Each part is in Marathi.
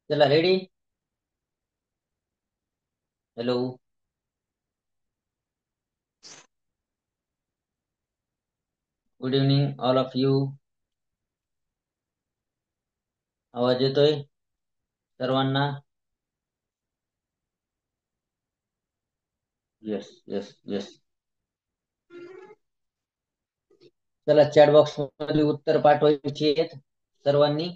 चला ready. Hello. Good evening all of you. आवाज येतोय सर्वांना? Yes yes yes. चला चॅट बॉक्स मध्ये उत्तर पाठवायची आहेत सर्वांनी.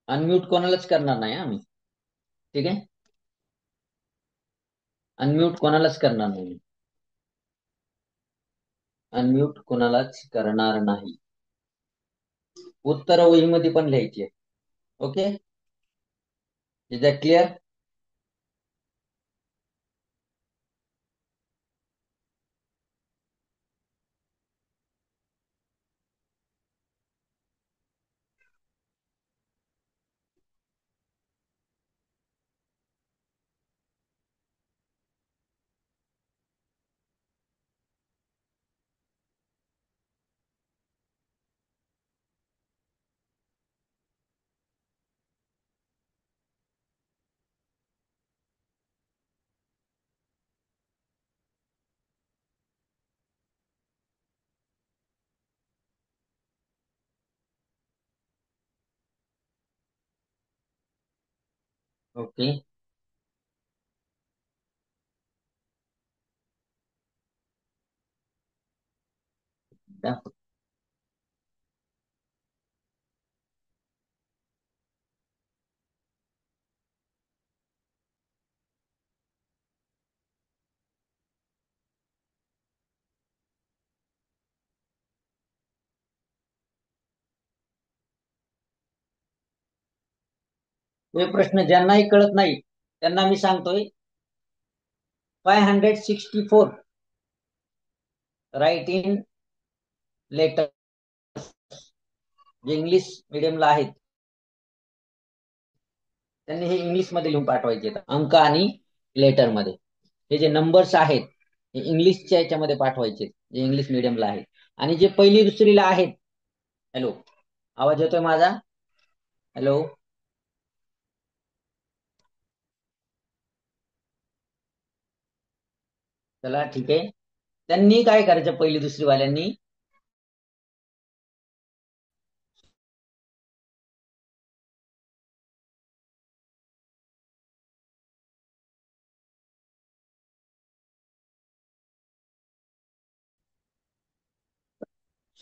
अनम्यूट कोणालाच करणार नाही आम्ही. ठीक आहे. अनम्यूट कोणालाच करणार नाही. अनम्यूट कोणालाच करणार नाही. उत्तर वहीमध्ये पण लिहायची. Okay. Is that clear? Okay. हे प्रश्न ज्यांनाही कळत नाही त्यांना मी सांगतोय. 564 राईट इन लेटर. जे इंग्लिश मिडियमला आहेत त्यांनी हे इंग्लिश मध्ये लिहून पाठवायचे अंक आणि लेटर मध्ये. हे जे नंबर्स आहेत हे इंग्लिशच्या याच्यामध्ये पाठवायचे जे इंग्लिश मिडियमला आहेत. आणि जे पहिली दुसरीला आहेत. हॅलो. आवाज येतोय माझा? हॅलो. चला ठीक आहे. त्यांनी काय करायचं पहिली दुसरी वाल्यांनी?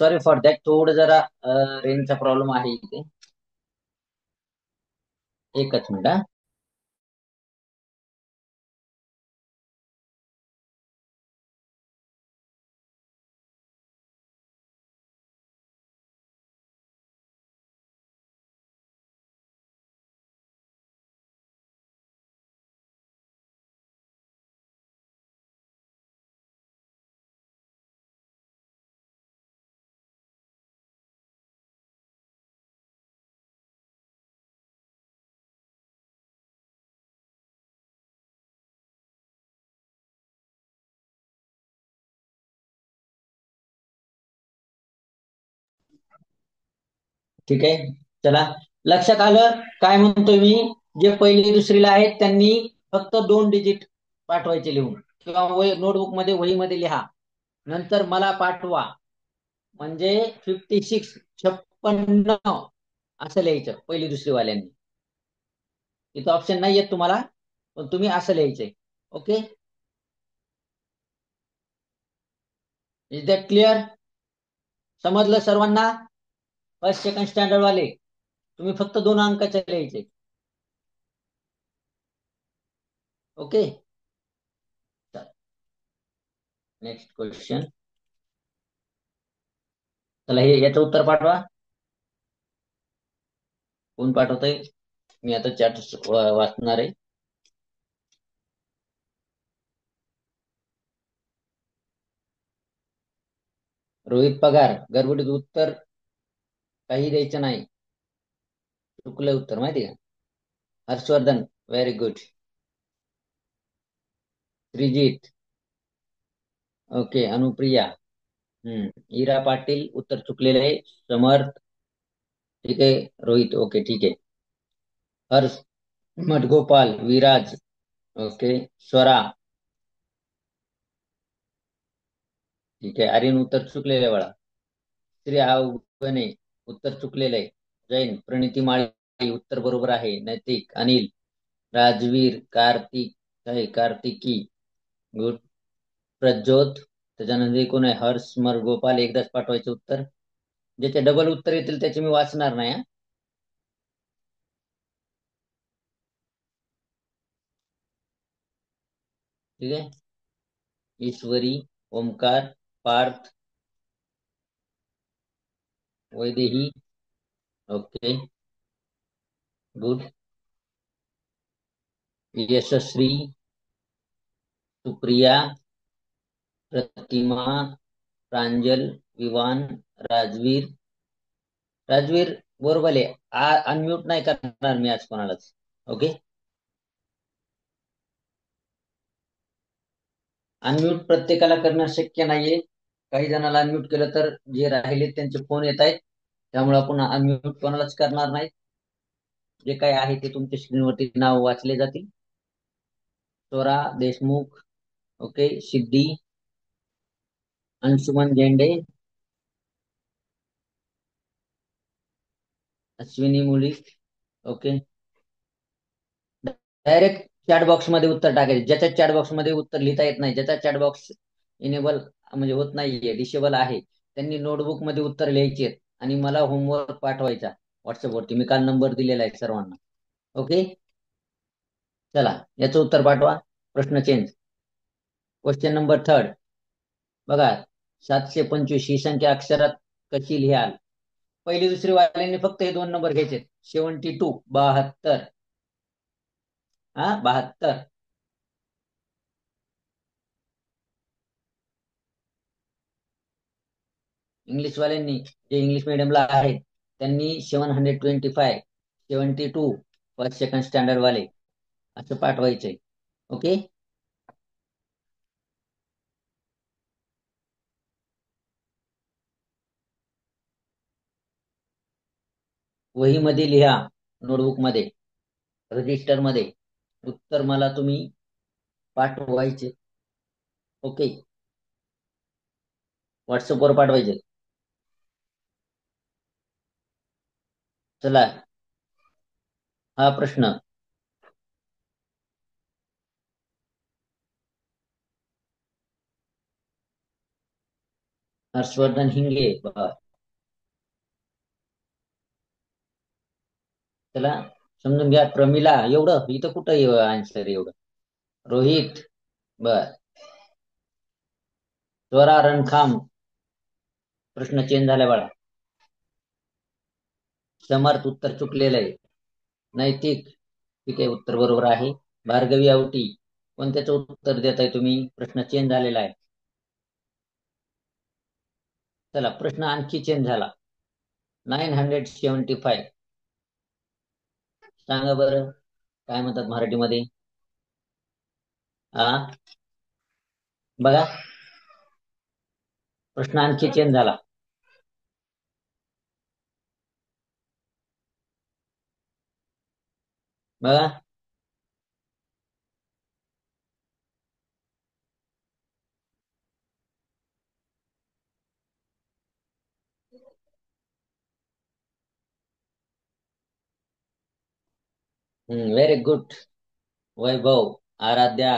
Sorry for that. थोडं जरा रेंजचा प्रॉब्लेम आहे इथे. एकच मिनिट हा. ठीक आहे. चला. लक्षात आलं काय म्हणतोय मी? जे पहिली दुसरीला आहेत त्यांनी फक्त 2 डिजिट पाठवायचे लिहून किंवा नोटबुक मध्ये वहीमध्ये लिहा. नंतर मला पाठवा. म्हणजे 56 56 असं लिहायचं पहिली दुसरी वाल्यांनी. इथं ऑप्शन नाही येत तुम्हाला पण तुम्ही असं लिहायचंय. ओके. Is that clear? समजलं सर्वांना? फर्स्ट सेकंड स्टँडर्ड वाले तुम्ही फक्त 2 अंकाचे लिहायचे. ओके. Next question. चला हे याचं उत्तर पाठवा. कोण पाठवतंय? मी आता चॅट वाचणार आहे. रोहित पगार. गडबडीत उत्तर काही द्यायचं नाही. चुकलं उत्तर माहिती का? Harshvardhan. Very good. Shreejit. Okay. Anupriya. Ira Patil उत्तर चुकलेलं आहे. समर्थ. ठीक आहे. रोहित. ओके ठीक आहे. हर्ष. मठगोपाल. विराज. ओके. स्वरा. ठीक आहे. आर्यन उत्तर चुकलेलं आहे बाळा. श्री अवगणे उत्तर चुकलेलं आहे. जैन. प्रणिती माळी उत्तर बरोबर आहे. नैतिक. अनिल. राजवीर. कार्तिक आहे. कार्तिकी. गुड. प्रज्योत. त्याच्यानंतर कोण आहे? हर्ष मरगोपाल. एकदाच पाठवायचे उत्तर. ज्याचे डबल उत्तर येतील त्याचे मी वाचणार नाही हा. ठीक आहे. ईश्वरी. ओमकार. पार्थ. वैदेही. ओके. गुड. यशस्वी. सुप्रिया. प्रतिमा. प्रांजल. विवान. राजवीर. राजवीर बरोबर आहे. अनम्यूट नाही करणार मी आज कोणालाच. ओके. अनम्यूट प्रत्येकाला करणं शक्य नाहीये. काही जणांना अनम्यूट केलं तर जे राहिले त्यांचे फोन येत आहेत. त्यामुळे आपण अनम्यूट कोणालाच करणार नाही. जे काय आहे ते तुमच्या स्क्रीनवरती नाव वाचले जातील. स्वरा देशमुख. ओके. सिद्धी. अंशुमन झेंडे. Ashwini Mulik. Okay. Direct chat box मध्ये उत्तर टाकायचे. ज्याच्या चॅट बॉक्स मध्ये उत्तर लिहिता येत नाही, ज्याचा चॅट बॉक्स इनेबल म्हणजे होत नाहीये, डिसेबल आहे, त्यांनी नोटबुक मध्ये उत्तर लिहायचे आणि मला होमवर्क पाठवायचा व्हॉट्सअपवरती. मी काल नंबर दिलेला आहे सर्वांना. ओके. चला याचं उत्तर पाठवा. प्रश्न चेंज. Question number third. बघा. 725 ही संख्या अक्षरात कशी लिहाल? पहिली दुसरी वाल्यांनी फक्त हे दोन नंबर घ्यायचे. 72. 72. हा 72. इंग्लिशवाल्यांनी जे इंग्लिश मिडियमला आहेत त्यांनी 725. 72. फर्स्ट सेकंड स्टँडर्ड वाले असं पाठवायचंय. ओके. वहीमध्ये लिहा. नोटबुक मध्ये. रजिस्टर मध्ये. उत्तर मला तुम्ही पाठवायचे. ओके. व्हॉट्सअपवर पाठवायचे. चला. हा प्रश्न. हर्षवर्धन हिंगे. चला. समजून घ्या. प्रमिला. एवढं इथं कुठं आन्सर एवढं? रोहित. बर. स्वरा रणखाम. प्रश्न चेंज झाला बाळा. समर्थ उत्तर चुकलेलं आहे. नैतिक. ठीक आहे. उत्तर बरोबर आहे. भार्गवी आवटी. कोणत्याचं उत्तर देताय तुम्ही? प्रश्न चेंज झालेला आहे. चला प्रश्न आणखी चेंज झाला. 975. सांगा बरं काय म्हणतात मराठीमध्ये? आ बघा. प्रश्न आणखी चेंज झाला. बघा. Very good. Vaibhav. Aaradhya.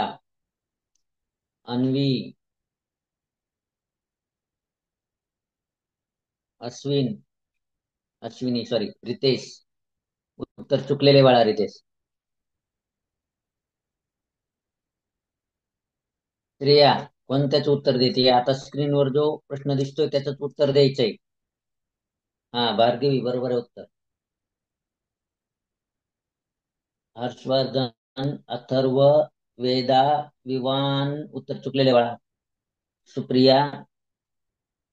Anvi. Ashwin. Ashwini sorry Ritesh. उत्तर चुकलेले बाळा रितेश. श्रेया. कोणत्याच उत्तर देते? आता स्क्रीनवर जो प्रश्न दिसतोय त्याच उत्तर द्यायचंय. हा भार्गवी बरोबर आहे उत्तर. हर्षवर्धन. अथर्व. वेदा. विवान. उत्तर चुकलेले बाळा. सुप्रिया.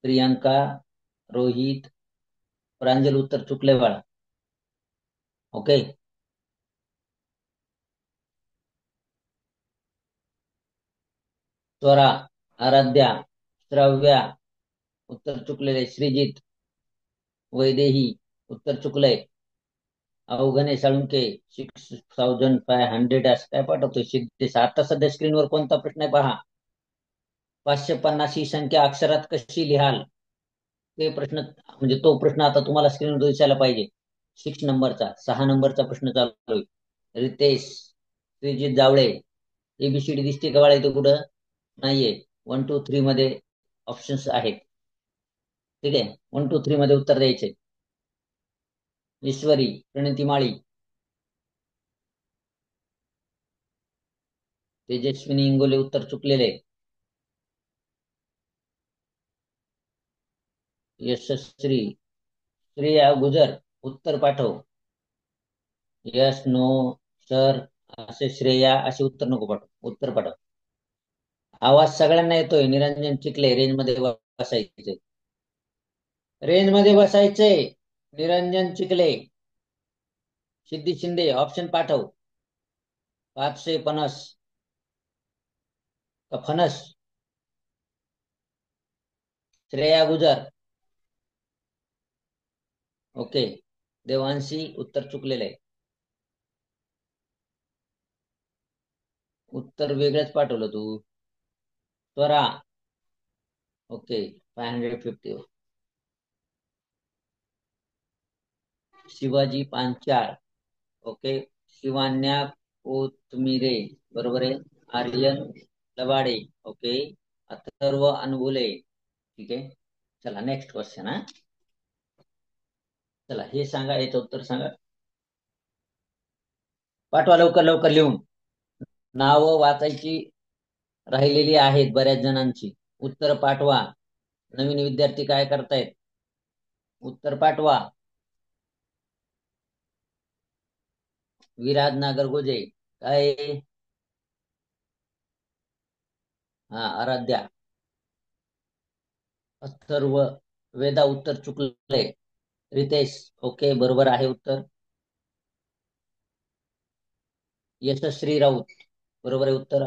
प्रियंका. रोहित. प्रांजल. उत्तर चुकले बाळा. ओके. स्वरा, आराध्या, श्राव्या, उत्तर चुकलेले. श्रीजित, वैदेही, उत्तर चुकलंय. अवघणे साळुंके, 6500 असं काय पाठवतोय सिद्धेश. आता सध्या स्क्रीनवर कोणता प्रश्न आहे पहा. 550 ही संख्या अक्षरात कशी लिहाल, ते प्रश्न, म्हणजे तो प्रश्न आता तुम्हाला स्क्रीनवर दिसायला पाहिजे. 6 नंबरचा, 6 नंबरचा प्रश्न चालू आहे. रितेश, श्रीजित जावळे. एबीसीडी दिसते का बाळा इथे कुठं? नाहीये. 1 2 3 मध्ये ऑप्शन्स आहेत. ठीक आहे, 1 2 3 मध्ये उत्तर द्यायचे. ईश्वरी, प्रणिती माळी, तेजस्विनी इंगोले, उत्तर चुकलेले. यशस्वी, श्रेया गुजर, उत्तर पाठव. यस, नो, सर, असे श्रेया असे उत्तर नको पाठव, उत्तर पाठव. आवाज सगळ्यांना येतोय. निरंजन चिखले, रेंज मध्ये बसायचे. रेंज मध्ये बसायचे. निरंजन चिखले. सिद्धी शिंदे, ऑप्शन पाठव. 550 का फणस? श्रेया गुजर. ओके. देवांशी, उत्तर चुकलेलं आहे. उत्तर वेगळंच पाठवलं तू. स्वरा. ओके. 550. शिवाजी पांचाळ. ओके. शिवान्या कोथमिरे, बरोबर आहे. आर्यन लवाडे. ओके. अथर्व अनबुले. ठीक आहे. चला नेक्स्ट क्वेश्चन हा. चला हे सांगा, याचं उत्तर सांगा. पाठवा लवकर लवकर लिहून. नावं वाचायची राहिलेली आहेत बऱ्याच जणांची. उत्तर पाठवा. नवीन विद्यार्थी काय करतायत? उत्तर पाठवा. विराज नागरगोजे काय? हा, आराध्या. अथर्व, वेदा, उत्तर चुकलंय. रितेश, ओके, बरोबर आहे उत्तर. यशस्वी राऊत, बरोबर आहे उत्तर.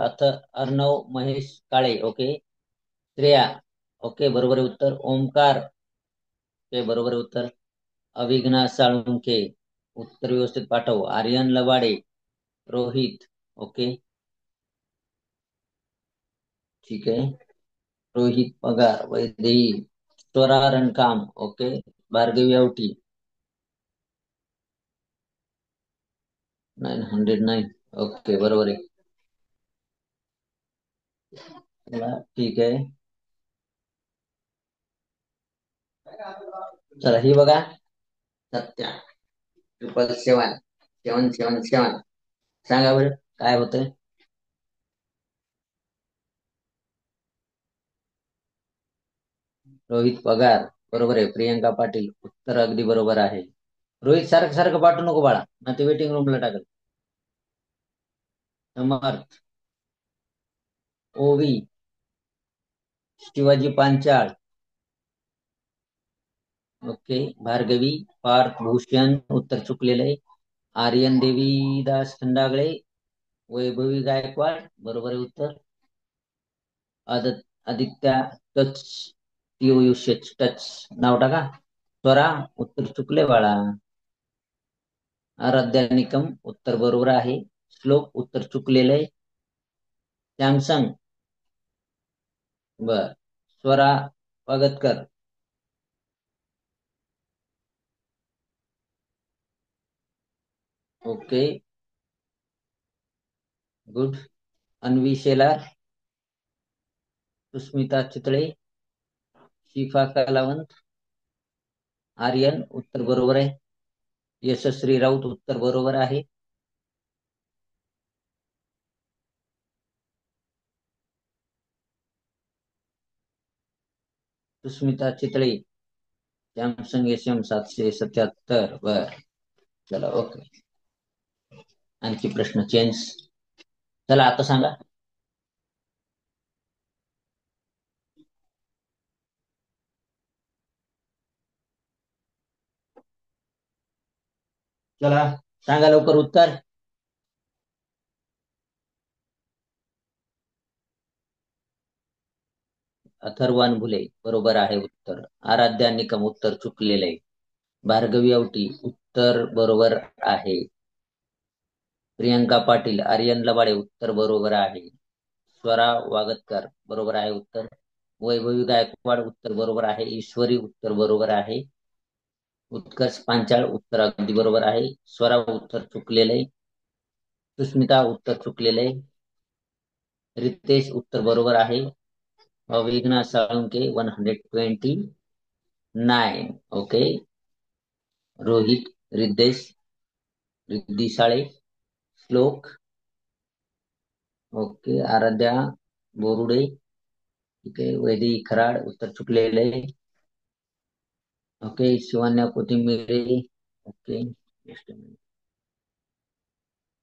अर्णव महेश काळे, ओके. श्रेया, ओके, बरोबर आहे उत्तर. ओमकार, ओके, बरोबर आहे उत्तर. अविघ्ना साळुंखे, उत्तर व्यवस्थित पाठव. आर्यन लवाडे. रोहित, ओके, ठीक आहे. रोहित पगार, वैदेही. स्वरा रणकाम, ओके. भार्गवी आवटी. 909, ओके, बरोबर आहे. चला, ठीक आहे. चला ही बघा. सत्या, 777 सांगा बरं काय होतंय. रोहित पगार, बरोबर आहे. प्रियंका पाटील, उत्तर अगदी बरोबर आहे. रोहित सारखं सारखं पाठवू नको बाळा, ना ते वेटिंग रूमला टाकल. समर्थ, ओवी, शिवाजी पांचाळ, ओके. भार्गवी, पार्थ भूषण, उत्तर चुकलेलं आहे. आर्यन देवीदास खंडागळे. वैभवी गायकवाड, बरोबर आहे उत्तर. आदित्य टच, टच नाव टाका. स्वरा, उत्तर चुकले बाळा. आराध्या निकम, उत्तर बरोबर आहे. श्लोक, उत्तर चुकलेलं आहे. सॅमसंग, बर. Swara Wagatkar, okay, good. अन्वी शेलार, सुस्मिता चितळे, शिफा कलावंत. आर्यन, उत्तर बरोबर आहे. यशस्वी राऊत, उत्तर बरोबर आहे. सुस्मिता चितळे, सॅमसंग SM 777, बर. चला, ओके. आणखी प्रश्न चेंज. चला आता सांगा. चला सांगा लवकर उत्तर. अथर्वान भुले बरोबर आहे उत्तर. आराध्या निकम उत्तर चुकलेलं आहे. भार्गवी आवटी उत्तर बरोबर आहे. प्रियंका पाटील, आर्यन लबाडे उत्तर बरोबर आहे. स्वरा वागतकर बरोबर आहे उत्तर. वैभवी गायकवाड उत्तर बरोबर आहे. ईश्वरी उत्तर बरोबर आहे. उत्कर्ष पांचाळ उत्तर अगदी बरोबर आहे. स्वरा उत्तर चुकलेलं आहे. सुस्मिता उत्तर चुकलेलं आहे. रितेश उत्तर बरोबर आहे. अविघ्ना साळुंके 129. ओके. रोहित, रिद्धेश, रिद्धी साळे, श्लोक, ओके. आराध्या बोरुडे, ठीक आहे. वैदेही खराड उत्तर चुकलेलं आहे. ओके. शिवान्या कोथिंबिरे, ओके.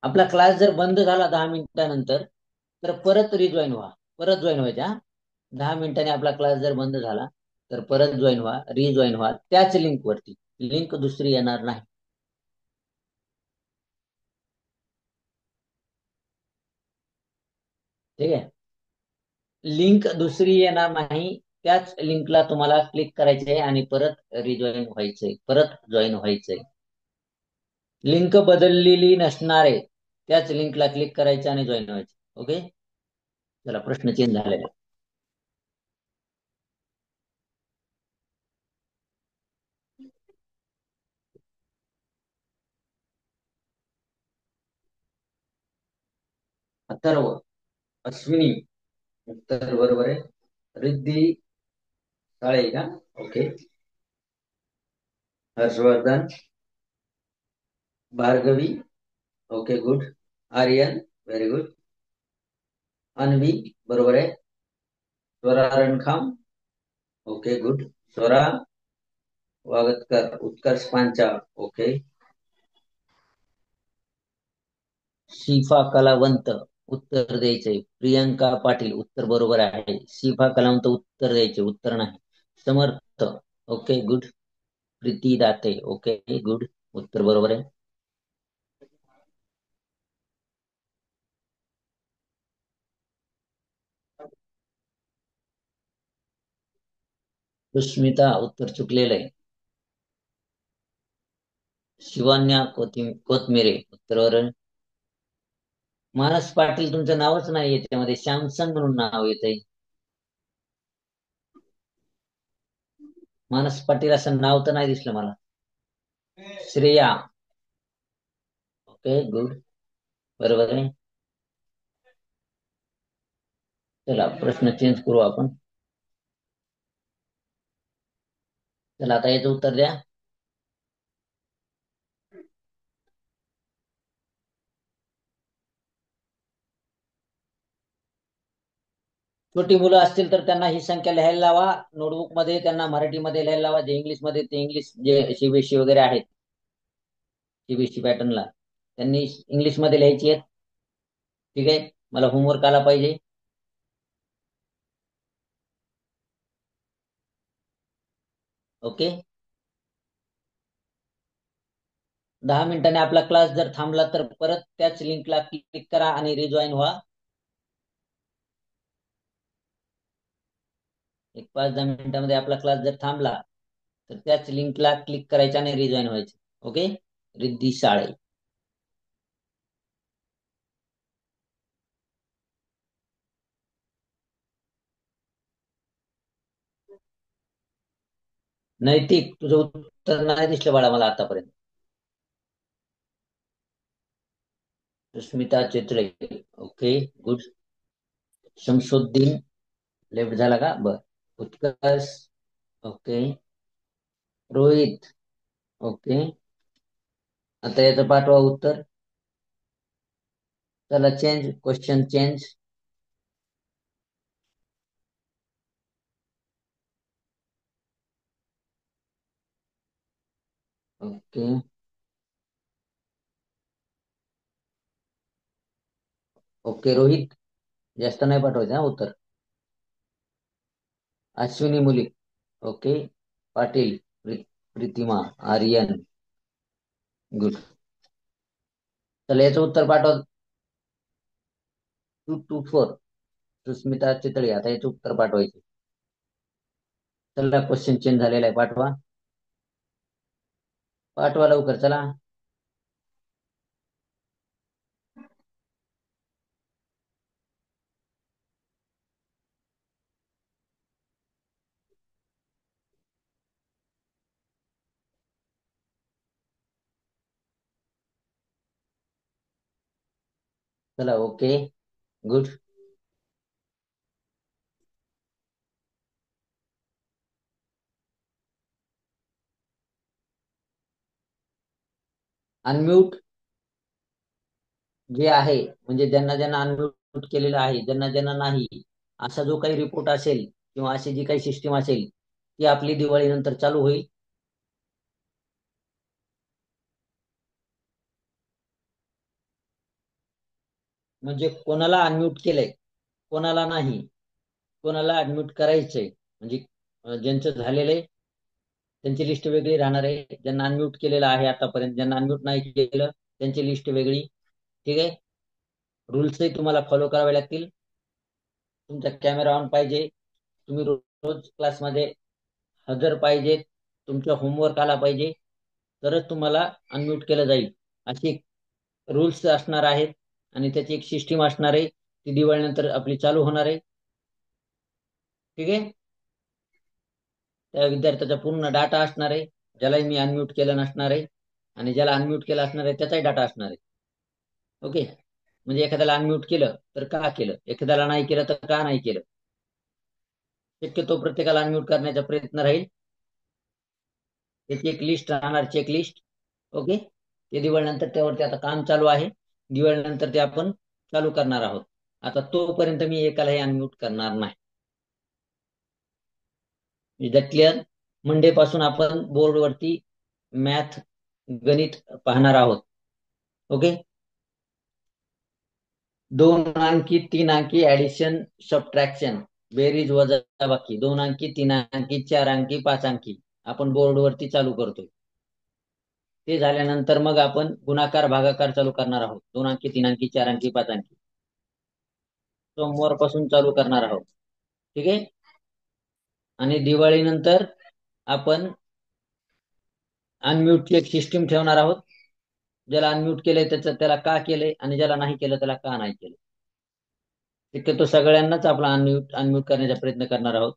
आपला क्लास जर बंद झाला 10 मिनिटानंतर तर परत रिजॉईन व्हा. परत जॉईन व्हायचा. 10 मिनिटांनी आपला क्लास जर बंद झाला तर परत जॉईन व्हा, रिजॉईन व्हा त्याच लिंक वरती. लिंक दुसरी येणार नाही. ठीक आहे. लिंक दुसरी येणार नाही. त्याच लिंकला तुम्हाला क्लिक करायचे आहे आणि परत रिजॉईन व्हायचंय, परत जॉईन व्हायचंय. लिंक बदललेली नसणार आहे. त्याच लिंकला क्लिक करायचं आणि जॉईन व्हायचं. ओके. चला प्रश्न चेंज झालेला आहे. अथर्व, अश्विनी उत्तर बरोबर आहे. रिद्धी साळे का? Okay. Harshvardhan, Bhargavi, okay good. Aryan, very good. Anvi बरोबर आहे. Swara Rankham, okay good. Swara Wagatkar, Utkarsh Panchal, okay. Shifa Kalavant उत्तर द्यायचंय. प्रियंका पाटील उत्तर बरोबर आहे. शिफा कलावंत उत्तर द्यायचे, उत्तर नाही. Samarth, okay good. Preeti Date, okay good. उत्तर बरोबर आहे. सुष्मिता उत्तर चुकलेलं आहे. शिवान्या कोथमिरे उत्तर बरोबर आहे. मानस पाटील तुमचं नावच नाही याच्यामध्ये, सॅमसंग म्हणून नाव येतंय. मानस पाटील असं नाव तर नाही दिसलं मला. Shreya, okay good. बरोबर आहे. चला प्रश्न चेंज करू आपण. चला आता याचं उत्तर द्या. छोटी मुलं असतील तर त्यांना ही संख्या लिहायला लावा. नोटबुक मध्ये त्यांना मराठीमध्ये लिहायला लावा. जे इंग्लिश मध्ये ते इंग्लिश, जे सीबीएसई वगैरे आहेत सीबीएसई पॅटर्नला त्यांनी इंग्लिश मध्ये लिहायची आहेत. ठीक आहे. मला होमवर्क आला पाहिजे. ओके. 10 मिनिटांनी आपला क्लास जर थांबला तर परत त्याच लिंकला क्लिक करा आणि रिजॉईन व्हा. एक 5-10 मिनिटांमध्ये आपला क्लास जर थांबला तर त्याच लिंकला क्लिक करायचं आणि रिजॉईन व्हायचं. ओके. रिद्धी साळे. नैतिक तुझं उत्तर नाही दिसलं बाळा मला आतापर्यंत. सुस्मिता चित्रे, ओके गुड. शमसुद्दीन लेफ्ट झाला का? बर. उत्कर्ष, ओके. रोहित, ओके. आता याचं पाठवा उत्तर. चला change, question change. Okay. Okay Rohit, जास्त नाही पाठवायचं हा उत्तर. अश्विनी मुली, ओके. पाटील, प्रीतिमा, आर्यन, गुड. चला याचं उत्तर पाठवा. 224. सुस्मिता चितळे, आता याचं उत्तर पाठवायचे. चला क्वेश्चन चेंज झालेला आहे, पाठवा. पाठवा लवकर चला. चला ओके, गुड. अनम्यूट जे आहे, म्हणजे ज्यांना ज्यांना अनम्यूट केलेलं आहे, ज्यांना ज्यांना नाही, असा जो काही रिपोर्ट असेल किंवा अशी जी काही सिस्टीम असेल ती आपली दिवाळीनंतर चालू होईल. म्हणजे कोणाला अनम्यूट केलंय, कोणाला नाही, कोणाला अनम्यूट करायचंय, म्हणजे ज्यांचं झालेलं आहे त्यांची लिस्ट वेगळी राहणार आहे. ज्यांना अनम्यूट केलेलं आहे आतापर्यंत, ज्यांना अनम्यूट नाही केलं त्यांची लिस्ट वेगळी. ठीक आहे. रूल्सही तुम्हाला फॉलो करावे लागतील. तुमचा कॅमेरा ऑन पाहिजे, तुम्ही रोज क्लासमध्ये हजर पाहिजे, तुमचा होमवर्क आला पाहिजे, तरच तुम्हाला अनम्यूट केलं जाईल. अशी रूल्स असणार आहेत आणि त्याची एक सिस्टीम असणार आहे, ती दिवाळीनंतर आपली चालू होणार आहे. ठीक आहे. त्या विद्यार्थ्याचा पूर्ण डाटा असणार आहे, ज्यालाही मी अनम्यूट केलं नसणार आहे, आणि ज्याला अनम्यूट केलं असणार आहे त्याचाही डाटा असणार आहे. ओके. म्हणजे एखाद्याला अनम्यूट केलं तर का केलं, एखाद्याला नाही केलं तर का नाही केलं. शक्यतो प्रत्येकाला अनम्यूट करण्याचा प्रयत्न राहील. त्याची एक लिस्ट राहणार, चेकलिस्ट. ओके. ते दिवाळीनंतर त्यावरती आता काम चालू आहे, दिवाळीनंतर ते आपण चालू करणार आहोत. आता तोपर्यंत मी एकालाही अनम्यूट करणार नाही. Is that clear? मंडे पासून आपण बोर्डवरती मॅथ, गणित पाहणार आहोत. ओके. 2 अंकी 3 अंकी ऍडिशन, सबट्रॅक्शन, बेरीज वजाबाकी, 2 अंकी 3 अंकी 4 अंकी 5 अंकी आपण बोर्डवरती चालू करतोय. ते झाल्यानंतर मग आपण गुणाकार भागाकार चालू करणार आहोत. 2 अंकी 3 अंकी 4 अंकी 5 अंकी सोमवार पासून चालू करणार आहोत. ठीक आहे. आणि दिवाळीनंतर आपण अनम्यूटची एक सिस्टीम ठेवणार आहोत. ज्याला अनम्यूट केलंय त्याला का केलंय, आणि ज्याला नाही केलं त्याला का नाही केलं. शक्यतो सगळ्यांनाच आपला अनम्यूट अनम्यूट करण्याचा प्रयत्न करणार आहोत.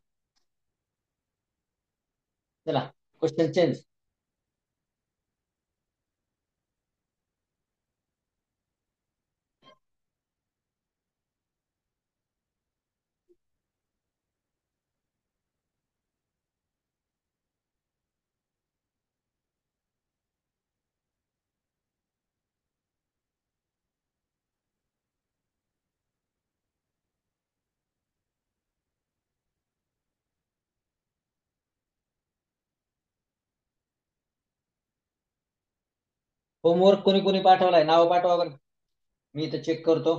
चला क्वेश्चन चेंज. होमवर्क कोणी कोणी पाठवलाय नाव पाठवा बरं, मी इथं चेक करतो.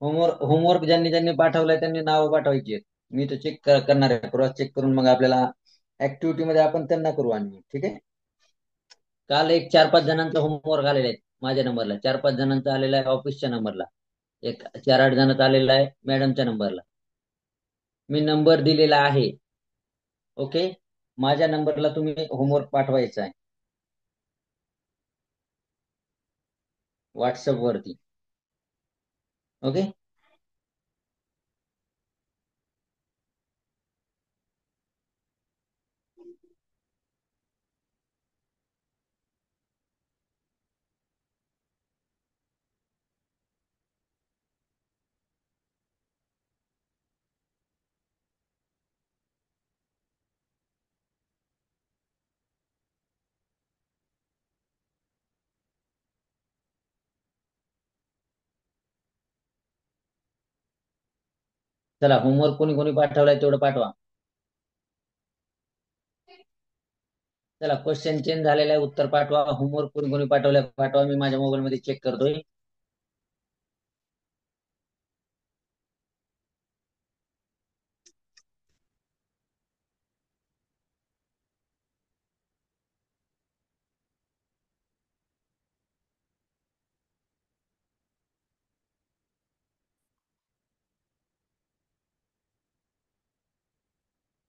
होमवर्क ज्यांनी ज्यांनी पाठवलाय त्यांनी नाव पाठवायची आहेत. मी इथं चेक करणार आहे, क्रॉस चेक करून मग आपल्याला ऍक्टिव्हिटी मध्ये आपण त्यांना करू आणि ठीक आहे. काल एक 4-5 जणांचा होमवर्क आलेला आहे माझ्या नंबरला, 4-5 जणांचा आलेला आहे ऑफिसच्या नंबरला, एक 7-8 जणांचा आलेला आहे मॅडमच्या नंबरला. मी नंबर दिलेला आहे. ओके. माझ्या नंबरला तुम्ही होमवर्क पाठवायचा आहे व्हॉट्सअप वरती. ओके. चला होमवर्क कोणी कोणी पाठवलाय तेवढं पाठवा. चला क्वेश्चन चेंज झालेला आहे, उत्तर पाठवा. होमवर्क कोणी कोणी पाठवलाय पाठवा, मी माझ्या मोबाईल मध्ये चेक करतोय.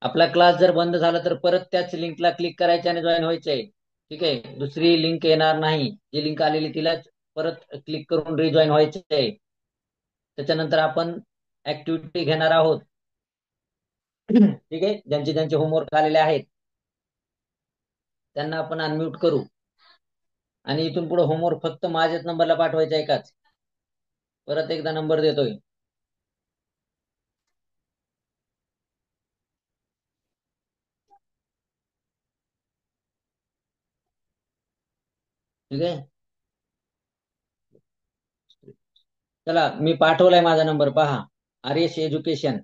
आपला क्लास जर बंद झाला तर परत त्याच लिंकला क्लिक करायचे आणि जॉईन व्हायचंय. ठीक आहे, दुसरी लिंक येणार नाही. जी लिंक आलेली तिलाच परत क्लिक करून रिजॉईन व्हायचंय. त्याच्यानंतर आपण ऍक्टिव्हिटी घेणार आहोत. ठीक आहे, ज्यांचे ज्यांचे होमवर्क आलेले आहेत त्यांना आपण अनम्यूट करू. आणि इथून पुढे होमवर्क फक्त माझ्याच नंबरला पाठवायचा एकाच. परत एकदा नंबर देतोय. ठीक आहे, चला मी पाठवलाय माझा नंबर पहा. आर्यश एज्युकेशन.